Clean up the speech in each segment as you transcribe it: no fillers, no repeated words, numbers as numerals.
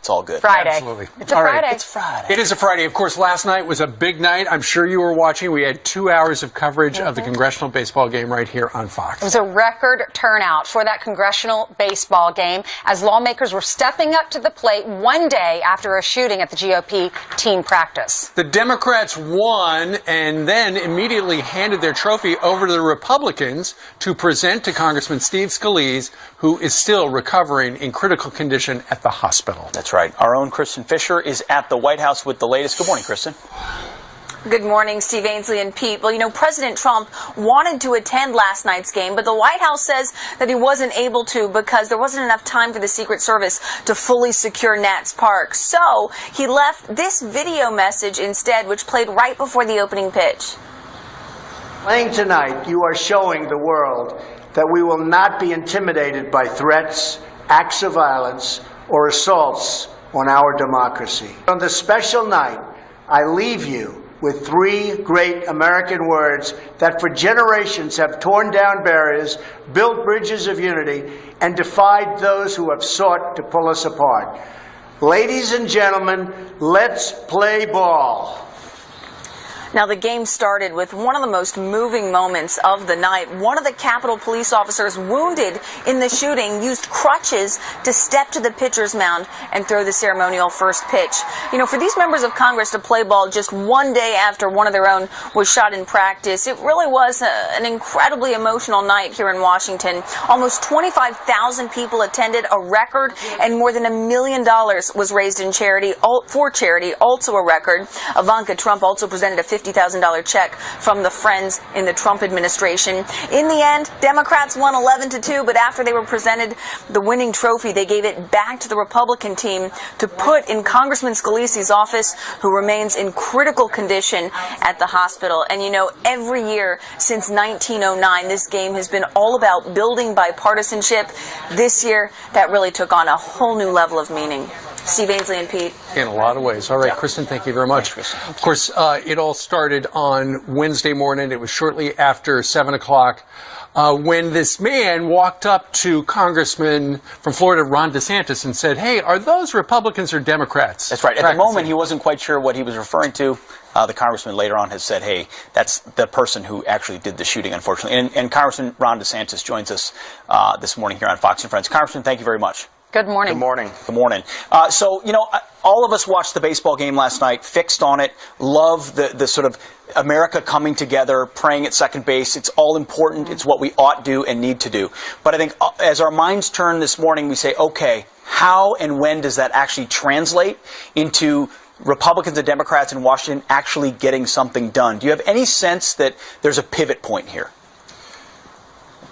It's all good. Friday. Absolutely. It's a Friday. Right. It's Friday. It is a Friday. Of course, last night was a big night. I'm sure you were watching. We had 2 hours of coverage of the congressional baseball game right here on Fox. It was a record turnout for that congressional baseball game as lawmakers were stepping up to the plate one day after a shooting at the GOP team practice. The Democrats won and then immediately handed their trophy over to the Republicans to present to Congressman Steve Scalise, who is still recovering in critical condition at the hospital. That's right. Our own Kristen Fisher is at the White House with the latest. Good morning, Kristen. Good morning, Steve Ainsley and Pete. Well, you know, President Trump wanted to attend last night's game, but the White House says that he wasn't able to because there wasn't enough time for the Secret Service to fully secure Nats Park. So he left this video message instead, which played right before the opening pitch. Playing tonight, you are showing the world that we will not be intimidated by threats, acts of violence, or assaults on our democracy. On this special night, I leave you with 3 great American words that for generations have torn down barriers, built bridges of unity, and defied those who have sought to pull us apart. Ladies and gentlemen, let's play ball. Now, the game started with one of the most moving moments of the night. One of the Capitol police officers wounded in the shooting used crutches to step to the pitcher's mound and throw the ceremonial first pitch. You know, for these members of Congress to play ball just one day after one of their own was shot in practice, it really was an incredibly emotional night here in Washington. Almost 25,000 people attended, a record, and more than $1 million was raised in charity, for charity, also a record. Ivanka Trump also presented a $50,000 check from the Friends in the Trump administration. In the end, Democrats won 11-2, but after they were presented the winning trophy, they gave it back to the Republican team to put in Congressman Scalise's office, who remains in critical condition at the hospital. And you know, every year since 1909, this game has been all about building bipartisanship. This year, that really took on a whole new level of meaning. Steve Ainsley and Pete. In a lot of ways. All right, Kristen, thank you very much. Of course, it all started on Wednesday morning. It was shortly after 7 o'clock when this man walked up to Congressman from Florida, Ron DeSantis, and said, hey, are those Republicans or Democrats? That's right. At the moment, he wasn't quite sure what he was referring to. The congressman later on has said, hey, that's the person who actually did the shooting, unfortunately. And Congressman Ron DeSantis joins us this morning here on Fox and Friends. Congressman, thank you very much. Good morning. Good morning. Good morning. So, you know, all of us watched the baseball game last night, fixed on it, love the sort of America coming together, praying at second base. It's all important. It's what we ought do and need to do. But I think as our minds turn this morning, we say, okay, how and when does that actually translate into Republicans and Democrats in Washington actually getting something done? Do you have any sense that there's a pivot point here?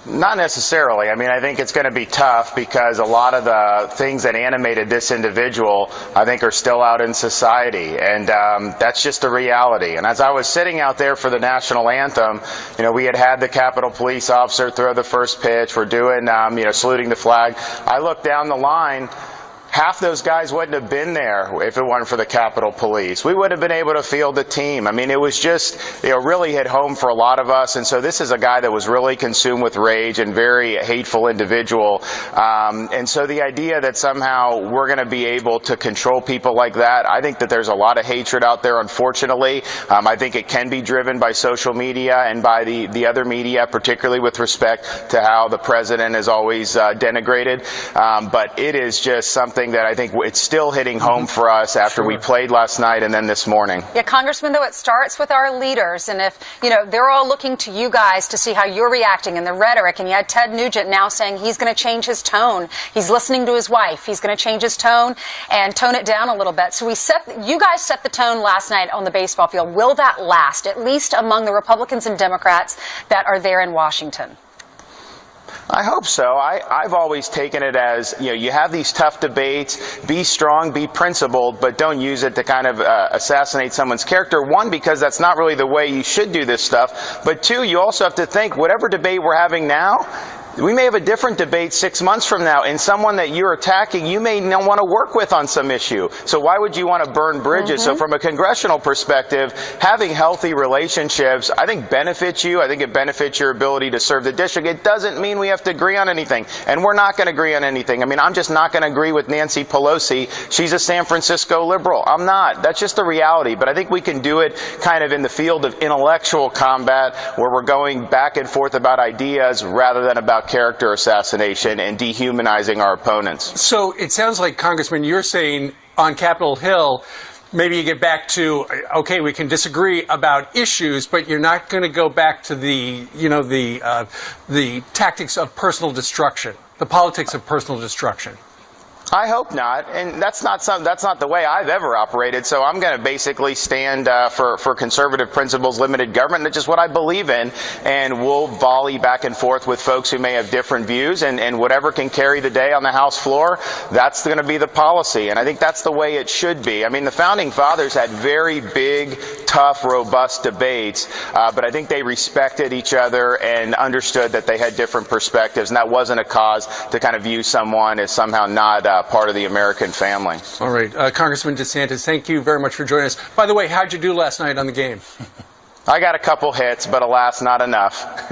Not necessarily. I mean, I think it's going to be tough because a lot of the things that animated this individual, I think, are still out in society. And that's just a reality. And as I was sitting out there for the national anthem, you know, we had the Capitol Police officer throw the first pitch. We're doing, you know, saluting the flag. I looked down the line. Half those guys wouldn't have been there if it weren't for the Capitol Police. We would have been able to field the team. I mean, it was just, you know, really hit home for a lot of us. And so this is a guy that was really consumed with rage and very hateful individual. And so the idea that somehow we're going to be able to control people like that, I think that there's a lot of hatred out there, unfortunately. I think it can be driven by social media and by the other media, particularly with respect to how the president is always denigrated. But it is just something that I think it's still hitting home for us after we played last night and then this morning. Yeah, Congressman, though, it starts with our leaders. And if, you know, they're all looking to you guys to see how you're reacting and the rhetoric. And you had Ted Nugent now saying he's going to change his tone. He's listening to his wife. He's going to change his tone and tone it down a little bit. So you guys set the tone last night on the baseball field. Will that last, at least among the Republicans and Democrats that are there in Washington? I hope so. I've always taken it as, you know, you have these tough debates, be strong, be principled, but don't use it to kind of assassinate someone's character. One, because that's not really the way you should do this stuff. But two, you also have to think, whatever debate we're having now, We may have a different debate 6 months from now, and someone that you're attacking, you may not want to work with on some issue. So why would you want to burn bridges? So from a congressional perspective, having healthy relationships, I think benefits you. I think it benefits your ability to serve the district. It doesn't mean we have to agree on anything, and we're not going to agree on anything. I mean, I'm just not going to agree with Nancy Pelosi. She's a San Francisco liberal. I'm not. That's just the reality. But I think we can do it kind of in the field of intellectual combat, where we're going back and forth about ideas rather than about character assassination and dehumanizing our opponents. So it sounds like, Congressman, you're saying on Capitol Hill, maybe you get back to, okay, we can disagree about issues, but you're not going to go back to the tactics of personal destruction, the politics of personal destruction. I hope not, and that's not the way I've ever operated. So I'm going to basically stand for conservative principles, limited government, that's just what I believe in, and we'll volley back and forth with folks who may have different views, and whatever can carry the day on the House floor, that's going to be the policy, and I think that's the way it should be. I mean, the Founding Fathers had very big, tough, robust debates, but I think they respected each other and understood that they had different perspectives, and that wasn't a cause to kind of view someone as somehow not part of the American family. All right. Congressman DeSantis, thank you very much for joining us. By the way, how'd you do last night on the game? I got a couple hits, but alas, not enough.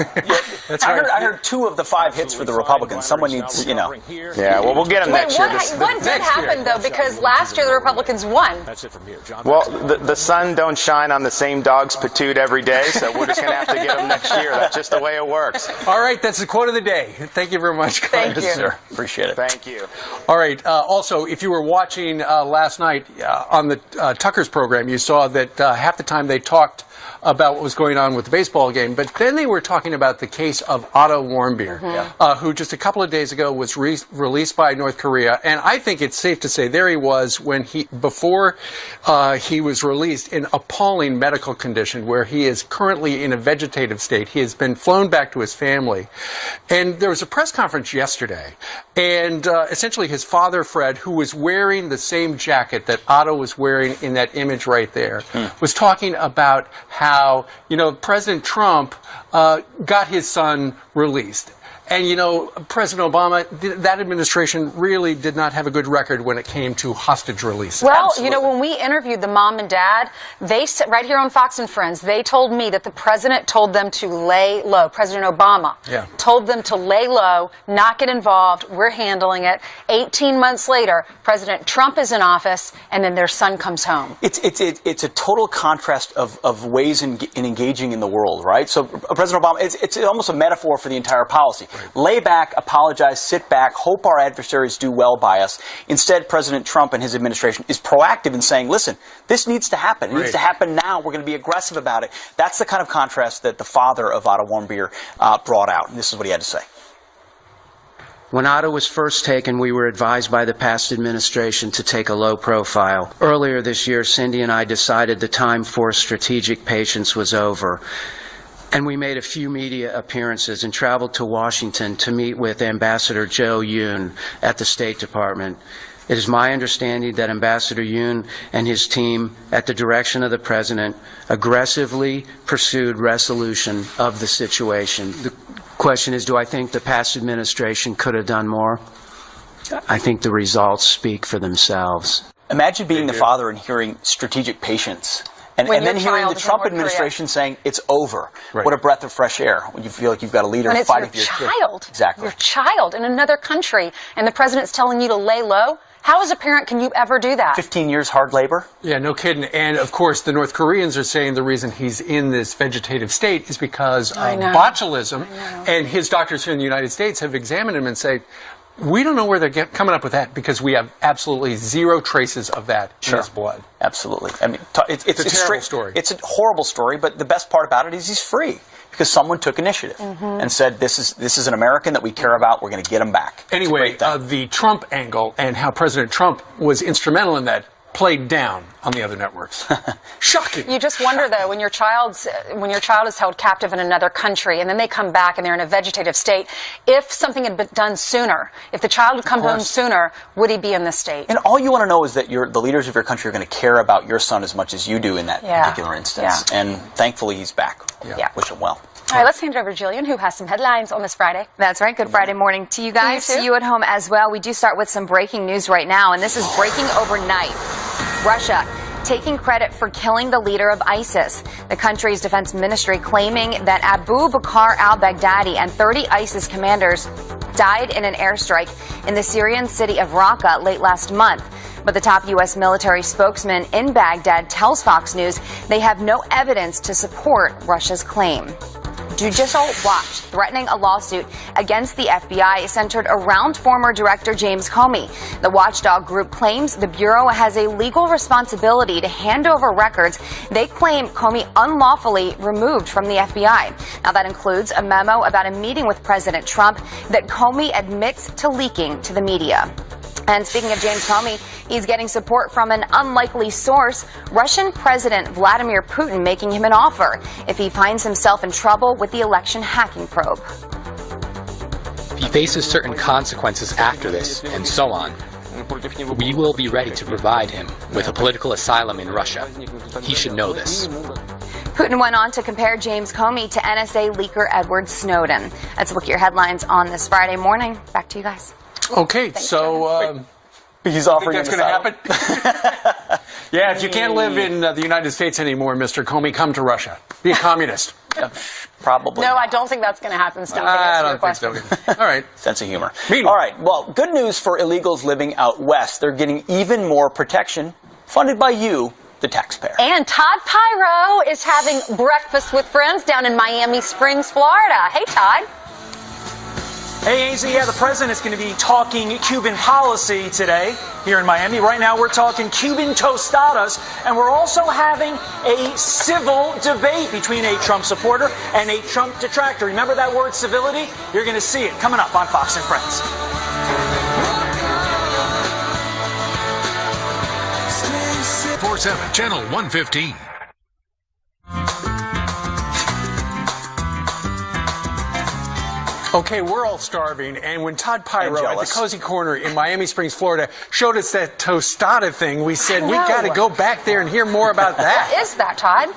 That's I right. heard 2 of the 5 hits for the Republicans. Someone needs, you know. Yeah, well, we'll get them next year. What did happen, though? Because last year the Republicans won. That's it from here. John. Well, the sun don't shine on the same dog's patoot every day, so we're just going to have to get them next year. That's just the way it works. All right. That's the quote of the day. Thank you very much, guys. Thank you. Sir, appreciate it. Thank you. All right. Also, if you were watching last night on the Tucker's program, you saw that half the time they talked about what was going on with the baseball game, but then they were talking about the case of Otto Warmbier, who just a couple of days ago was released by North Korea, and I think it's safe to say there he was before he was released in appalling medical condition, where he is currently in a vegetative state. He has been flown back to his family, and there was a press conference yesterday, and essentially his father, Fred, who was wearing the same jacket that Otto was wearing in that image right there, was talking about how, President Trump got his son released. And, President Obama, that administration really did not have a good record when it came to hostage releases. Well, when we interviewed the mom and dad, they said, right here on Fox and Friends, they told me that the president told them to lay low. President Obama told them to lay low, not get involved. We're handling it. 18 months later, President Trump is in office, and then their son comes home. It's a total contrast of ways in engaging in the world, right? So President Obama, it's almost a metaphor for the entire policy. Right. Lay back, apologize, sit back, hope our adversaries do well by us. Instead, President Trump and his administration is proactive in saying, listen, this needs to happen. It needs to happen now. We're going to be aggressive about it. That's the kind of contrast that the father of Otto Warmbier brought out. And this is what he had to say. When Otto was first taken, we were advised by the past administration to take a low profile. Earlier this year, Cindy and I decided the time for strategic patience was over. And we made a few media appearances and traveled to Washington to meet with Ambassador Joe Yoon at the State Department. It is my understanding that Ambassador Yoon and his team, at the direction of the President, aggressively pursued resolution of the situation. The question is, do I think the past administration could have done more? I think the results speak for themselves. Imagine being the father and hearing strategic patience. And then hearing the Trump administration saying it's over. Right. What a breath of fresh air when you feel like you've got a leader fighting for your child. Exactly. Your child in another country, and the president's telling you to lay low. How, as a parent, can you ever do that? 15 years hard labor? Yeah, no kidding. And, of course, the North Koreans are saying the reason he's in this vegetative state is because of botulism. And his doctors here in the United States have examined him and say, we don't know where they're coming up with that because we have absolutely zero traces of that in his blood. Absolutely. I mean, it's a terrible story. It's a horrible story, but the best part about it is he's free because someone took initiative and said, this is an American that we care about. We're going to get him back. Anyway, the Trump angle and how President Trump was instrumental in that played down on the other networks. Shocking. You just wonder, though, when your child is held captive in another country and then they come back and they're in a vegetative state, if something had been done sooner, if the child had come home sooner, would he be in this state? And all you want to know is that the leaders of your country are going to care about your son as much as you do in that particular instance. And thankfully, he's back. Wish him well. All right, let's hand it over to Jillian, who has some headlines on this Friday. That's right. Good Friday morning to you guys, To you too. to you at home as well. We do start with some breaking news right now, and this is breaking overnight. Russia taking credit for killing the leader of ISIS. The country's defense ministry claiming that Abu Bakr al-Baghdadi and 30 ISIS commanders died in an airstrike in the Syrian city of Raqqa late last month. But the top U.S. military spokesman in Baghdad tells Fox News they have no evidence to support Russia's claim. Judicial Watch threatening a lawsuit against the FBI centered around former Director James Comey. The watchdog group claims the Bureau has a legal responsibility to hand over records they claim Comey unlawfully removed from the FBI. Now, that includes a memo about a meeting with President Trump that Comey admits to leaking to the media. And speaking of James Comey, he's getting support from an unlikely source, Russian President Vladimir Putin making him an offer if he finds himself in trouble with the election hacking probe. He faces certain consequences after this, and so on. We will be ready to provide him with a political asylum in Russia. He should know this. Putin went on to compare James Comey to NSA leaker Edward Snowden. That's a look at your headlines on this Friday morning. Back to you guys. Okay, so He's think offering that's him going to asylum. happen? Yeah, if you can't live in the United States anymore, Mr. Comey, come to Russia. Be a communist. Probably. No, I don't think that's going to happen, Stumpy. I That's don't your think question. so. All right. Sense of humor. Meanwhile. All right. Well, good news for illegals living out west. They're getting even more protection funded by you, the taxpayer. And Todd Pyro is having breakfast with friends down in Miami Springs, Florida. Hey, Todd. Hey, AZ, yeah, the president is going to be talking Cuban policy today here in Miami. Right now, we're talking Cuban tostadas, and we're also having a civil debate between a Trump supporter and a Trump detractor. Remember that word, civility? You're going to see it coming up on Fox and Friends. 4/7, Channel 115. Okay, we're all starving, and when Todd And Pyro at the jealous. Cozy Corner in Miami Springs, Florida, showed us that tostada thing, we said, we got to go back there and hear more about that. What is that, Todd?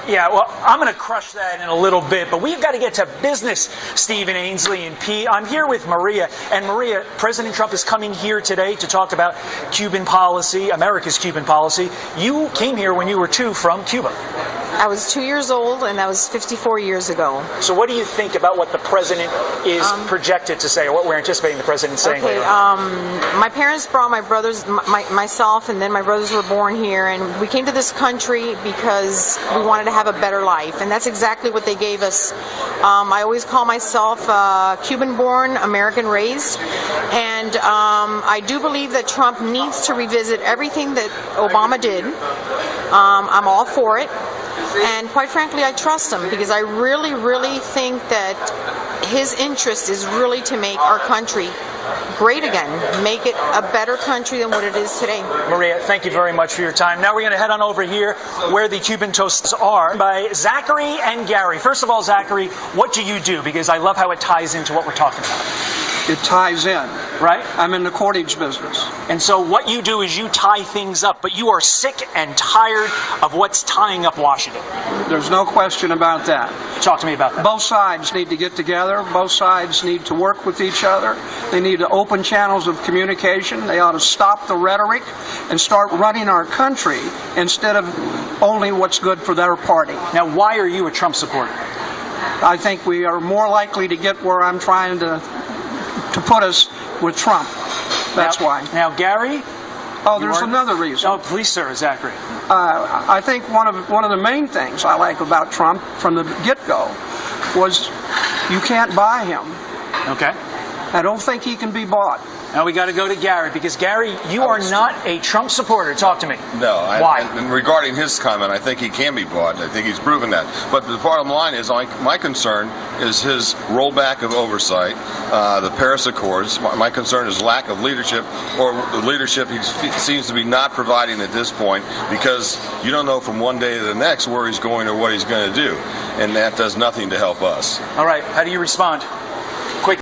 Yeah, well, I'm going to crush that in a little bit, but we've got to get to business, Stephen Ainsley and Pete. I'm here with Maria, and Maria, President Trump is coming here today to talk about Cuban policy, America's Cuban policy. You came here when you were 2 from Cuba. I was 2 years old, and that was 54 years ago. So what do you think about what the president is projected to say, or what we're anticipating the president saying Okay, later on? my parents brought my brothers, myself, and then my brothers were born here, and we came to this country because we wanted to have a better life, and that's exactly what they gave us. I always call myself Cuban-born, American-raised, and I do believe that Trump needs to revisit everything that Obama did. I'm all for it. And quite frankly, I trust him because I really, really think that his interest is really to make our country great again, make it a better country than what it is today. Maria, thank you very much for your time. Now we're going to head on over here where the Cuban toasts are by Zachary and Gary. First of all, Zachary, what do you do? Because I love how it ties into what we're talking about. It ties in. Right? I'm in the cordage business. And so what you do is you tie things up, but you are sick and tired of what's tying up Washington. There's no question about that. Talk to me about that. Both sides need to get together. Both sides need to work with each other. They need to open channels of communication. They ought to stop the rhetoric and start running our country instead of only what's good for their party. Now, why are you a Trump supporter? I think we are more likely to get where I'm trying to put us with Trump. That's why. Now, Gary? Oh, there's another reason. Oh, please, sir, Zachary. I think one of the main things I like about Trump from the get-go was you can't buy him. Okay. I don't think he can be bought. Now we got to go to Gary, because Gary, you are not a Trump supporter. Talk to me. No. Why? And regarding his comment, I think he can be bought. I think he's proven that. But the bottom line is, my concern is his rollback of oversight, the Paris Accords. My concern is lack of leadership, or the leadership he seems to be not providing at this point, because you don't know from one day to the next where he's going or what he's going to do. And that does nothing to help us. All right. How do you respond? Quick.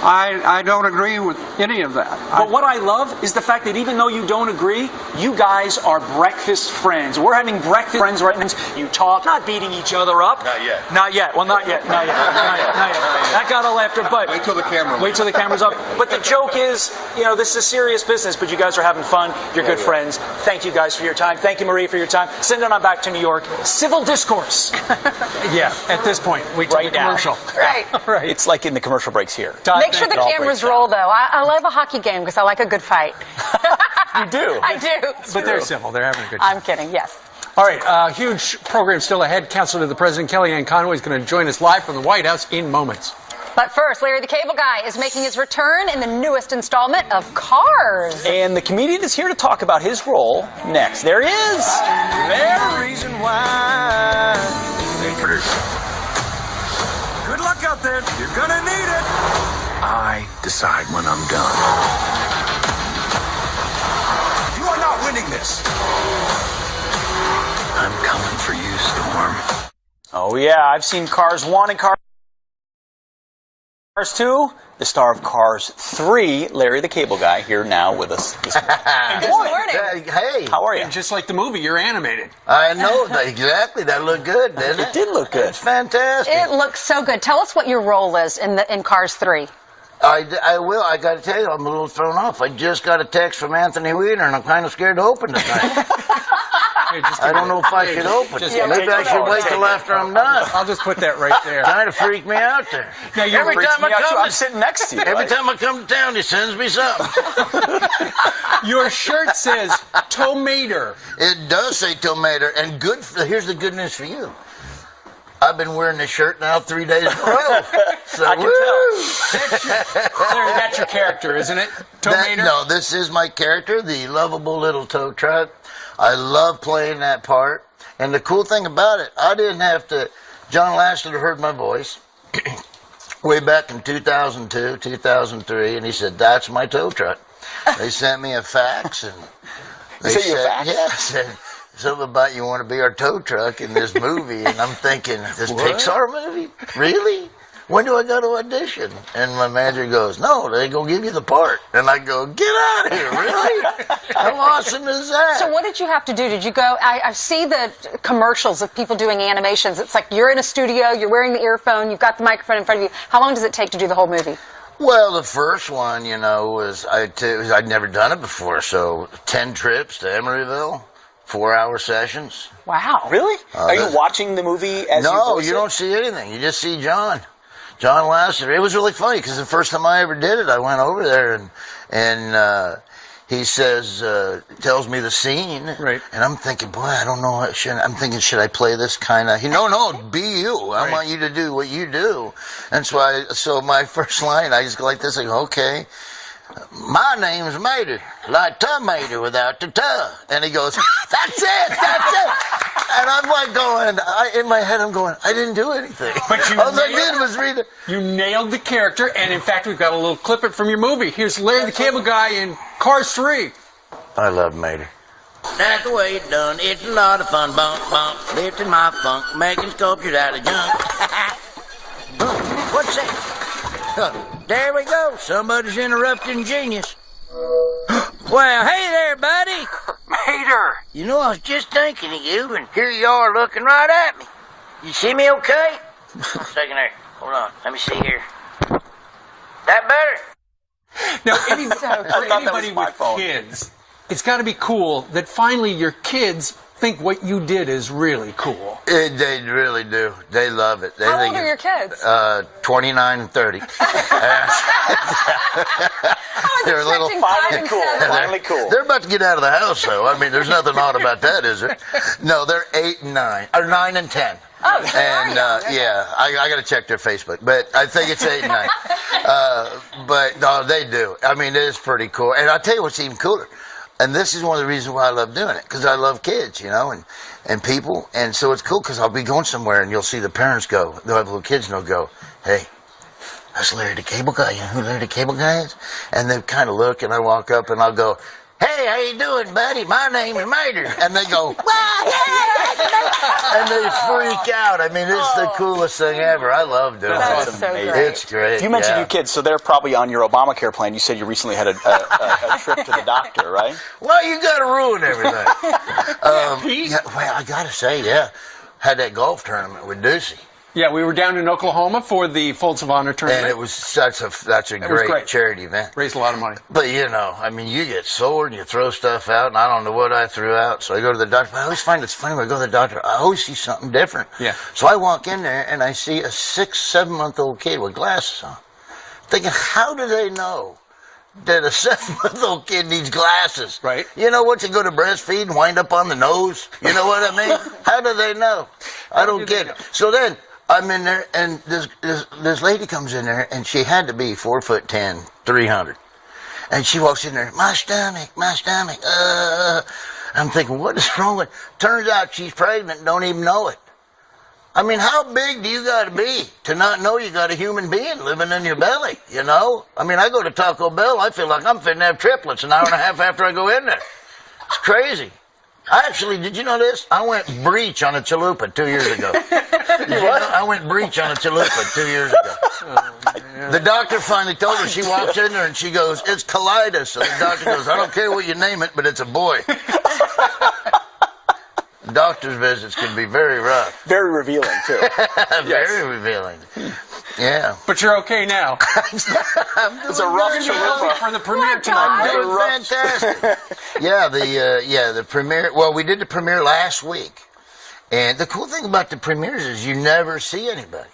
I don't agree with any of that. But what I love is the fact that even though you don't agree, you guys are breakfast friends. We're having breakfast friends right now. You talk, not beating each other up. Not yet. Not yet. Well, not yet. Not yet. Not yet. Not yet. That got a laughter, but Wait till the camera's up. But the joke is, you know, this is serious business, but you guys are having fun. You're good friends. Thank you guys for your time. Thank you, Marie, for your time. Send it on back to New York. Civil discourse. Yeah, at this point, we take a commercial. Right. Right. It's like in the commercial breaks here. Make sure the cameras roll, though. I love a hockey game because I like a good fight. You do. I do. But they're civil. They're having a good time. I'm kidding. Yes. All right, huge program still ahead. Counselor to the President, Kellyanne Conway, is going to join us live from the White House in moments. But first, Larry the Cable Guy is making his return in the newest installment of Cars. And the comedian is here to talk about his role next. There he is. There's a reason why. Good luck out there. You're gonna need it. I decide when I'm done. You are not winning this. I'm coming for you, Storm. Oh, yeah. I've seen Cars 1 and Cars 2. The star of Cars 3, Larry the Cable Guy, here now with us this morning. Good morning. Hey. How are you? And just like the movie, you're animated. I know. Exactly. That looked good, didn't it? It did look good. It's fantastic. It looks so good. Tell us what your role is in Cars 3. I will. I got to tell you, I'm a little thrown off. I just got a text from Anthony Weiner, and I'm kind of scared to open tonight. I don't know if I should open it. Maybe I should wait till after I'm done. I'll just put that right there. Trying to freak me out there. Now, Every time I come, I'm sitting next to you. Every time I come to town, he sends me something. Your shirt says Tomater. It does say Tomater, and good. Here's the good news for you. I've been wearing this shirt now 3 days in a row. So, I can tell. Larry, that's your character, isn't it? Tomater? No, this is my character, the lovable little tow truck. I love playing that part. And the cool thing about it, I didn't have to... John Lasseter heard my voice way back in 2002, 2003, and he said, that's my tow truck. They sent me a fax, and they said, yeah, said, something about you want to be our tow truck in this movie. And I'm thinking, this Pixar movie? Really? When do I go to audition? And my manager goes, no, they go give you the part. And I go, get out of here, really? How awesome is that? So what did you have to do? Did you go, I see the commercials of people doing animations. It's like you're in a studio, you're wearing the earphone, you've got the microphone in front of you. How long does it take to do the whole movie? Well, the first one, you know, was I'd never done it before. So 10 trips to Emeryville. 4-hour sessions. Wow. Really? Are you watching the movie as you No, voice you it? don't see anything. You just see John Lasseter. It was really funny because the first time I ever did it, I went over there and he says, tells me the scene. Right. And I'm thinking, boy, I don't know. I'm thinking, should I play this kind of... No, be you. I want you to do what you do. And so my first line, I just go like this. I go, okay. My name's Mater, like tomato without the tuh. And he goes, that's it. And I'm like going, in my head, I'm going, I didn't do anything. But all I did was read it. You nailed the character, and in fact, we've got a little clip it from your movie. Here's Larry the Cable Guy in Cars 3. I love Mater. That's the way it's done. It's a lot of fun. Bump, bump, lifting my funk, making sculptures out of junk. What's that? There we go. Somebody's interrupting genius. Well, hey there, buddy. Mater. You know, I was just thinking of you, and here you are looking right at me. You see me okay? 1 second there. Hold on. Let me see here. That better? Now, for anybody with kids, it's got to be cool that finally your kids think what you did is really cool. They really do. They love it. How old are your kids? 29 and 30. They're a little finally cool. They're about to get out of the house, though. I mean, there's nothing odd about that, is there? No, they're 8 and 9, or 9 and 10. Oh, and yeah, I got to check their Facebook, but I think it's 8 and 9. But no, they do. I mean, it is pretty cool. And I'll tell you what's even cooler. And this is one of the reasons why I love doing it, because I love kids, you know, and people. And so it's cool because I'll be going somewhere and you'll see the parents go. They'll have little kids and they'll go, hey, that's Larry the Cable Guy. You know who Larry the Cable Guy is? And they kind of look and I walk up and I'll go, hey, how you doing, buddy? My name is Mater. And they go, wow, yeah. And they freak out. I mean, it's the coolest thing ever. I love doing it. That's so great. It's great. You mentioned your kids, so they're probably on your Obamacare plan. You said you recently had a trip to the doctor, right? Well, you got to ruin everything. Yeah, well, I got to say, had that golf tournament with Ducey. Yeah, we were down in Oklahoma for the Folds of Honor tournament. And it was that's a great charity event. Raised a lot of money. But, you know, I mean, you get sore and you throw stuff out, and I don't know what I threw out. So I go to the doctor. But I always find it's funny when I go to the doctor, I always see something different. Yeah. So I walk in there, and I see a 6-7-month-old kid with glasses on. Thinking, how do they know that a 7-month-old kid needs glasses? Right. You know what? You go to breastfeed and wind up on the nose. You know what I mean? How do they know? I don't get it. So then I'm in there, and this lady comes in there, and she had to be 4'10", 300. And she walks in there, my stomach. I'm thinking, what is wrong with? Turns out she's pregnant, don't even know it. I mean, how big do you got to be to not know you got a human being living in your belly, you know? I mean, I go to Taco Bell, I feel like I'm finna have triplets an hour and a half after I go in there. It's crazy. I actually, did you know this? I went breech on a chalupa 2 years ago. I went breech on a chalupa 2 years ago. The doctor finally told her, she walks in there and she goes, it's colitis. So the doctor goes, I don't care what you name it, but it's a boy. Doctor's visits can be very rough. Very revealing, too. Very revealing. Yeah. But you're okay now. It's a rough chalupa for the premiere tonight. It was fantastic. The premiere. Well, we did the premiere last week. And the cool thing about the premieres is you never see anybody.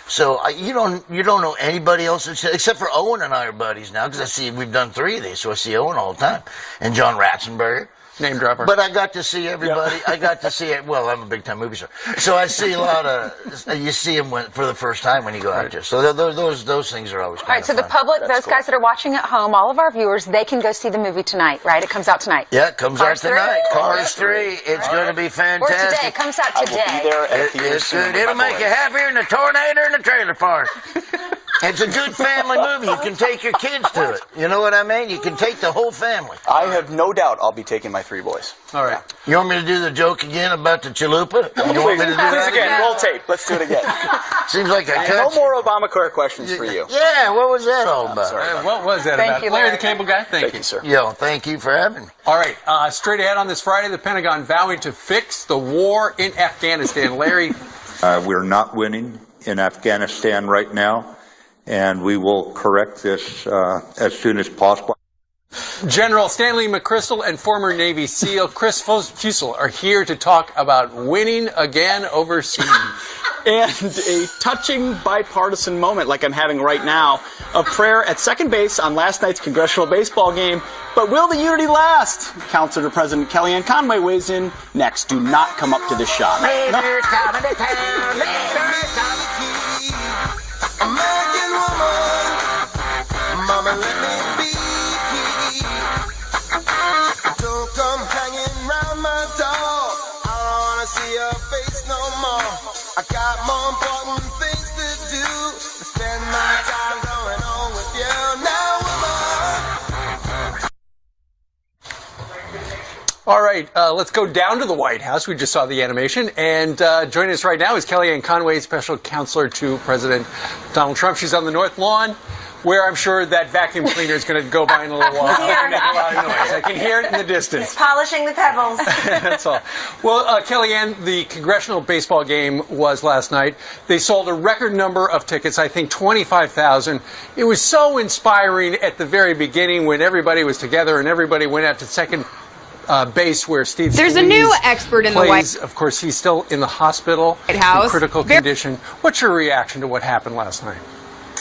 So you don't know anybody else except for Owen and I are buddies now, because I see we've done 3 of these, so I see Owen all the time, and John Ratzenberger. Name dropper. But I got to see everybody. Yep. I got to see it. Well, I'm a big-time movie star, so I see a lot of. You see them for the first time when you go out there. So those things are always. All right. So the public, those guys that are watching at home, all of our viewers, they can go see the movie tonight, right? It comes out tonight. Yeah, it comes out tonight. Cars 3. It's going to be fantastic. Or today. It comes out today. I will be there at the It's good. It'll make you happier than a tornado in a trailer park. It's a good family movie. You can take your kids to it. You know what I mean? You can take the whole family. I have no doubt I'll be taking my 3 boys. All right. You want me to do the joke again about the chalupa? You want me to do that again? Roll tape. Let's do it again. Seems like I No more Obamacare questions for you. Yeah, what was that all about? What was that about? Larry the Cable Guy, thank you, sir. Yo, thank you for having me. All right, straight ahead on this Friday, the Pentagon vowing to fix the war in Afghanistan. Larry? We're not winning in Afghanistan right now, and we will correct this as soon as possible. General Stanley McChrystal and former Navy SEAL Chris Fussell are here to talk about winning again overseas. And a touching bipartisan moment like I'm having right now, a prayer at second base on last night's congressional baseball game. But will the unity last? Counselor to President Kellyanne Conway weighs in next. Do not come up to this shot. Leaders coming to town. Leaders coming. American woman, mama, let me be. Don't come hanging round my door. I don't wanna see your face no more. I got more important things to do than spend my time going on with you now, woman. All right, let's go down to the White House. We just saw the animation. And joining us right now is Kellyanne Conway, special counselor to President Donald Trump. She's on the North Lawn, where I'm sure that vacuum cleaner is going to go by in a little while. It's going to make a lot of noise. I can hear it in the distance. It's polishing the pebbles. That's all. Well, Kellyanne, the congressional baseball game was last night. They sold a record number of tickets, I think 25,000. It was so inspiring at the very beginning when everybody was together and everybody went out to second base where Steve There's Scalise a new expert in the plays. Of course, he's still in the hospital, White House. in critical condition. What's your reaction to what happened last night?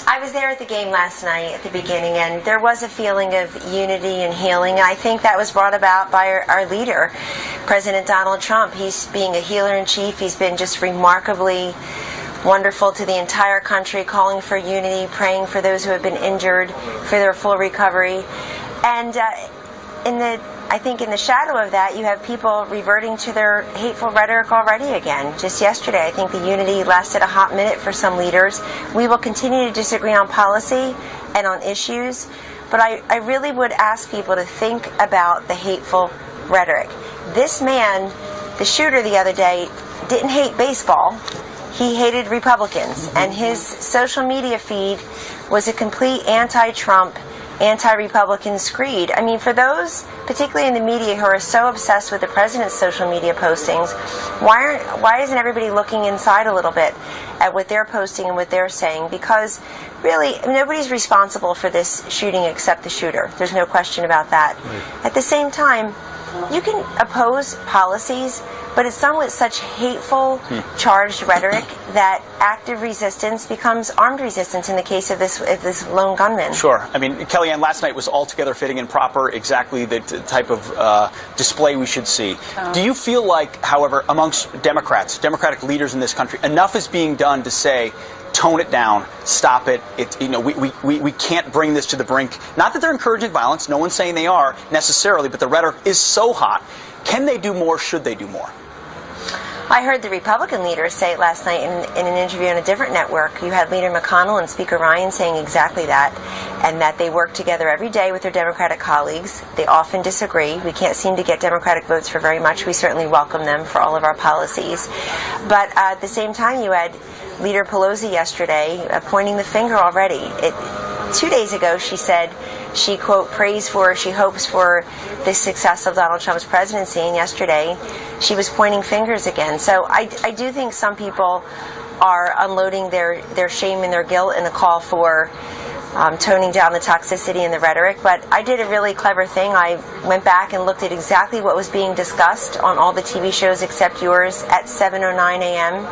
I was there at the game last night at the beginning, and there was a feeling of unity and healing. And I think that was brought about by our leader, President Donald Trump. He's being a healer in chief. He's been just remarkably wonderful to the entire country, calling for unity, praying for those who have been injured, for their full recovery. And I think in the shadow of that, you have people reverting to their hateful rhetoric already again. Just yesterday, I think the unity lasted a hot minute for some leaders. We will continue to disagree on policy, and on issues, but I really would ask people to think about the hateful rhetoric. This man, the shooter the other day, didn't hate baseball. He hated Republicans, and his social media feed was a complete anti-Trump, anti-Republican screed. I mean, for those, particularly in the media, who are so obsessed with the president's social media postings, why isn't everybody looking inside a little bit at what they're posting and what they're saying? Because really, nobody's responsible for this shooting except the shooter. There's no question about that. Right. At the same time, you can oppose policies, but it's done with such hateful, charged rhetoric that active resistance becomes armed resistance in the case of this lone gunman. Sure. I mean, Kellyanne, last night was altogether fitting and proper, exactly the type of display we should see. Do you feel like, however, amongst Democratic leaders in this country, enough is being done to say, tone it down, stop it. We can't bring this to the brink. Not that they're encouraging violence. No one's saying they are necessarily, but the rhetoric is so hot. Can they do more? Should they do more? I heard the Republican leaders say it last night in an interview on a different network. You had Leader McConnell and Speaker Ryan saying exactly that, and that they work together every day with their Democratic colleagues. They often disagree. We can't seem to get Democratic votes for very much. We certainly welcome them for all of our policies. But at the same time, you had Leader Pelosi yesterday pointing the finger already. 2 days ago, she said she, quote, prays for, she hopes for the success of Donald Trump's presidency, and yesterday she was pointing fingers again. So I do think some people are unloading their shame and their guilt in a call for toning down the toxicity and the rhetoric. But I did a really clever thing. I went back and looked at exactly what was being discussed on all the TV shows except yours at 7:09 a.m.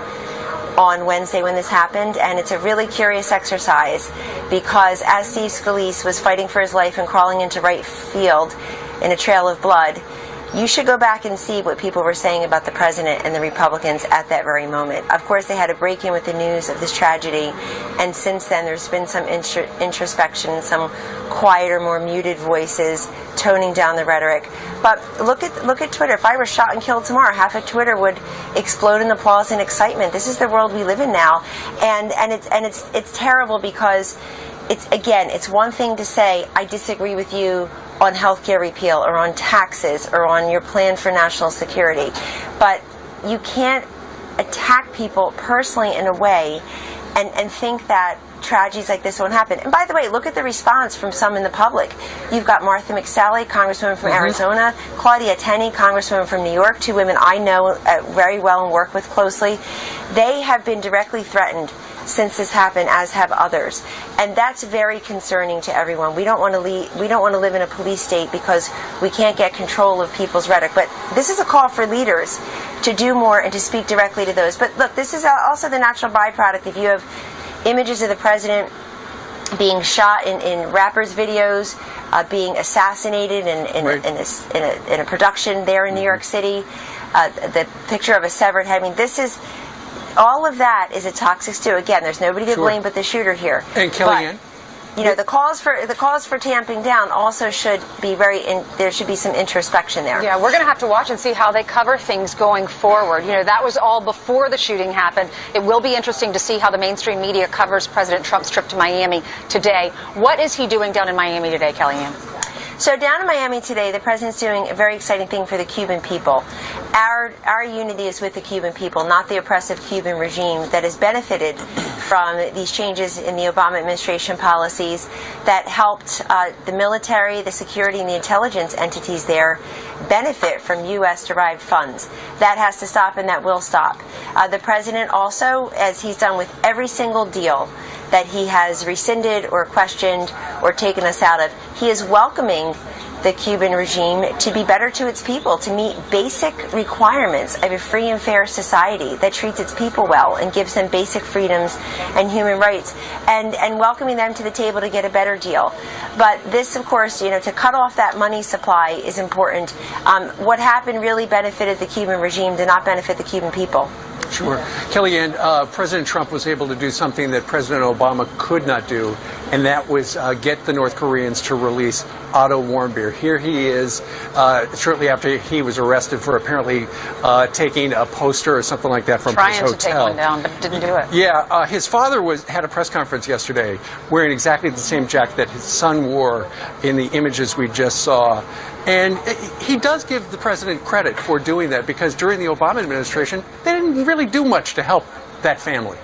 on Wednesday when this happened, and it's a really curious exercise because as Steve Scalise was fighting for his life and crawling into right field in a trail of blood, you should go back and see what people were saying about the president and the Republicans at that very moment. Of course, they had a break-in with the news of this tragedy, and since then there's been some introspection, some quieter, more muted voices toning down the rhetoric. But look at Twitter. If I were shot and killed tomorrow, half of Twitter would explode in applause and excitement. This is the world we live in now, and it's terrible because it's one thing to say I disagree with you on health care repeal or on taxes or on your plan for national security, but you can't attack people personally in a way and think that tragedies like this won't happen. And by the way, look at the response from some in the public. You've got Martha McSally, Congresswoman from Arizona, Claudia Tenney, Congresswoman from New York, two women I know very well and work with closely. They have been directly threatened since this happened, as have others, and that's very concerning to everyone. We don't want to live in a police state because we can't get control of people's rhetoric. But this is a call for leaders to do more and to speak directly to those. But look, this is also the natural byproduct. If you have images of the president being shot in rappers' videos, being assassinated in a production there in New York City, the picture of a severed head. I mean, this is. All of that is a toxic stew. Again, there's nobody to blame but the shooter here. And Kellyanne, the calls for tamping down also should be there should be some introspection there. Yeah, we're going to have to watch and see how they cover things going forward. That was all before the shooting happened. It will be interesting to see how the mainstream media covers President Trump's trip to Miami today. What is he doing down in Miami today, Kellyanne? So down in Miami today, the president's doing a very exciting thing for the Cuban people. Our unity is with the Cuban people, not the oppressive Cuban regime that has benefited from these changes in the Obama administration policies that helped the military, the security, and the intelligence entities there benefit from U.S.-derived funds. That has to stop, and that will stop. The president also, as he's done with every single deal that he has rescinded or questioned or taken us out of, he is welcoming the Cuban regime to be better to its people, to meet basic requirements of a free and fair society that treats its people well and gives them basic freedoms and human rights, and welcoming them to the table to get a better deal. But this, of course, to cut off that money supply is important. What happened really benefited the Cuban regime, did not benefit the Cuban people. Sure. Kellyanne, President Trump was able to do something that President Obama could not do, and that was get the North Koreans to release Otto Warmbier. Here he is, shortly after he was arrested for apparently taking a poster or something like that from his hotel. Trying to take one down, but didn't do it. Yeah, his father had a press conference yesterday wearing exactly the same jacket that his son wore in the images we just saw. And he does give the president credit for doing that, because during the Obama administration, they didn't really do much to help that family.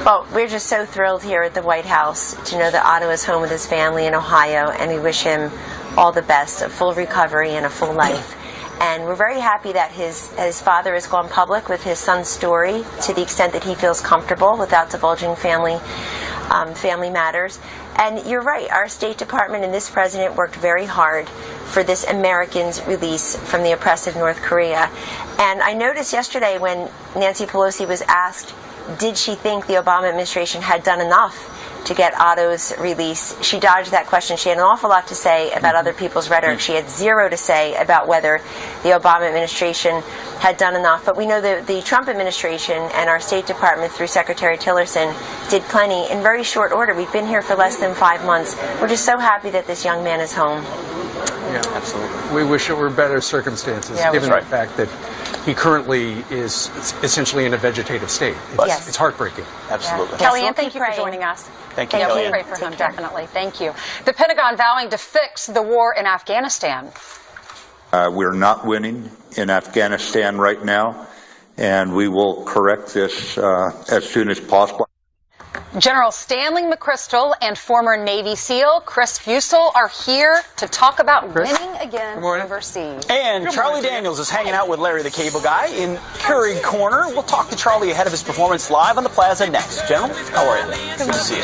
Well, we're just so thrilled here at the White House to know that Otto is home with his family in Ohio, and we wish him all the best, a full recovery and a full life. And we're very happy that his father has gone public with his son's story to the extent that he feels comfortable without divulging family matters. And you're right, our State Department and this president worked very hard for this American's release from the oppressive North Korea. And I noticed yesterday when Nancy Pelosi was asked, did she think the Obama administration had done enough to get Otto's release, she dodged that question. She had an awful lot to say about other people's rhetoric. She had zero to say about whether the Obama administration had done enough. But we know that the Trump administration and our State Department through Secretary Tillerson did plenty in very short order. We've been here for less than 5 months. We're just so happy that this young man is home. Yeah, absolutely. We wish it were better circumstances, given the fact that he currently is essentially in a vegetative state. It's heartbreaking. Absolutely. Yeah. Kellyanne, thank you for joining us. Thank you, We'll Kellyanne. pray for him, definitely. Thank you. The Pentagon vowing to fix the war in Afghanistan. We're not winning in Afghanistan right now, and we will correct this as soon as possible. General Stanley McChrystal and former Navy SEAL Chris Fusel are here to talk about winning again overseas. And Charlie Daniels is hanging out with Larry the Cable Guy in Keurig Corner. We'll talk to Charlie ahead of his performance live on the Plaza next. General, how are you? Good to see you.